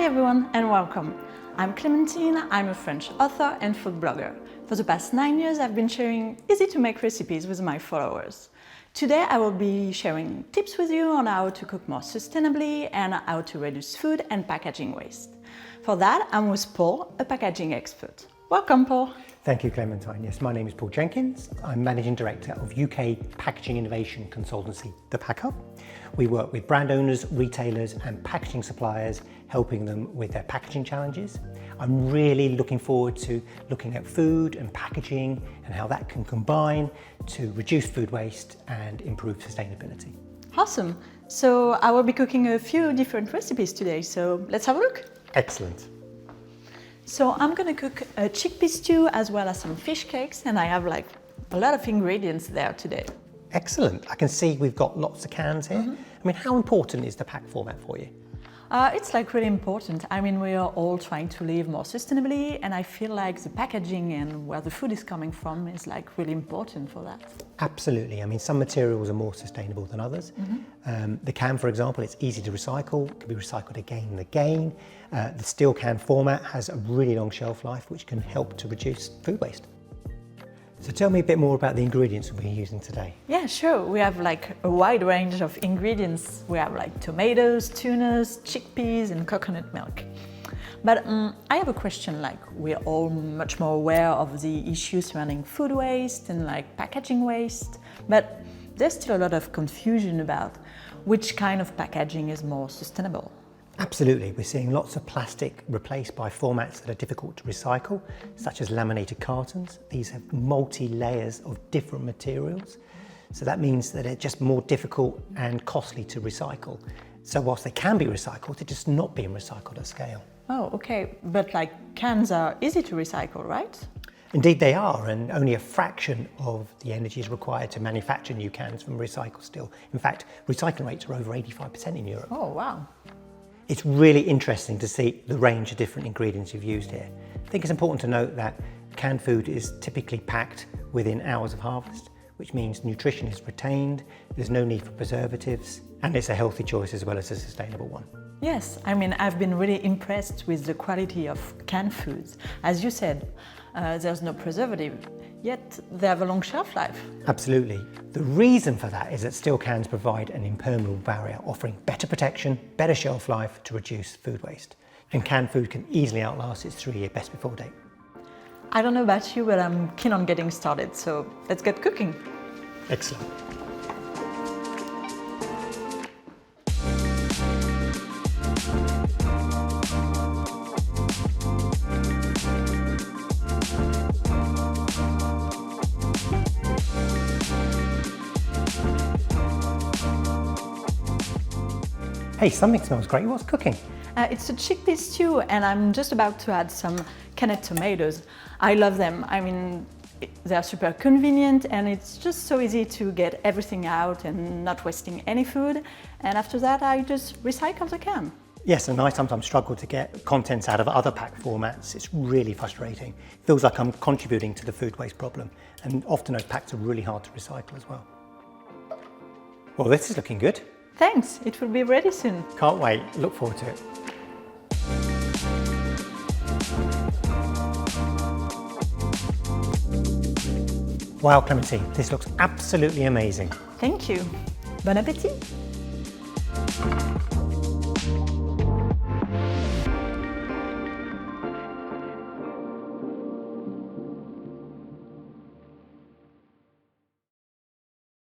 Hi everyone and welcome. I'm Clementine, I'm a French author and food blogger. For the past 9 years I've been sharing easy to make recipes with my followers. Today I will be sharing tips with you on how to cook more sustainably and how to reduce food and packaging waste. For that I'm with Paul, a packaging expert. Welcome Paul. Thank you Clementine. Yes, my name is Paul Jenkins. I'm Managing Director of UK Packaging Innovation Consultancy, The Pack Up. We work with brand owners, retailers and packaging suppliers, helping them with their packaging challenges. I'm really looking forward to looking at food and packaging and how that can combine to reduce food waste and improve sustainability. Awesome. So I will be cooking a few different recipes today, so let's have a look. Excellent. So I'm gonna cook a chickpea stew as well as some fish cakes, and I have like a lot of ingredients there today. Excellent. I can see we've got lots of cans here. I mean, how important is the pack format for you? It's like really important. I mean, we are all trying to live more sustainably, and I feel like the packaging and where the food is coming from is like really important for that. Absolutely. I mean, some materials are more sustainable than others. The can, for example, it's easy to recycle, can be recycled again and again. The steel can format has a really long shelf life, which can help to reduce food waste. So tell me a bit more about the ingredients we're using today. Yeah, sure. We have like a wide range of ingredients. We have like tomatoes, tunas, chickpeas and coconut milk. But I have a question, like we're all much more aware of the issues surrounding food waste and like packaging waste, but there's still a lot of confusion about which kind of packaging is more sustainable. Absolutely. We're seeing lots of plastic replaced by formats that are difficult to recycle, such as laminated cartons. These have multi-layers of different materials. So that means that they're just more difficult and costly to recycle. So whilst they can be recycled, they're just not being recycled at scale. Oh, okay. But like cans are easy to recycle, right? Indeed they are, and only a fraction of the energy is required to manufacture new cans from recycled steel. In fact, recycling rates are over 85% in Europe. Oh, wow. It's really interesting to see the range of different ingredients you've used here. I think it's important to note that canned food is typically packed within hours of harvest, which means nutrition is retained, there's no need for preservatives, and it's a healthy choice as well as a sustainable one. Yes, I mean, I've been really impressed with the quality of canned foods. As you said, there's no preservative, yet they have a long shelf life. Absolutely. The reason for that is that steel cans provide an impermeable barrier, offering better protection, better shelf life to reduce food waste. And canned food can easily outlast its 3-year best before date. I don't know about you, but I'm keen on getting started, so let's get cooking. Excellent. Hey, something smells great. What's cooking? It's a chickpea stew, and I'm just about to add some canned tomatoes. I love them. I mean, they're super convenient, and it's just so easy to get everything out and not wasting any food. And after that, I just recycle the can. Yes, and I sometimes struggle to get contents out of other pack formats. It's really frustrating. It feels like I'm contributing to the food waste problem, and often those packs are really hard to recycle as well. Well, this is looking good. Thanks, it will be ready soon. Can't wait, look forward to it. Wow, Clementine, this looks absolutely amazing. Thank you. Bon appétit!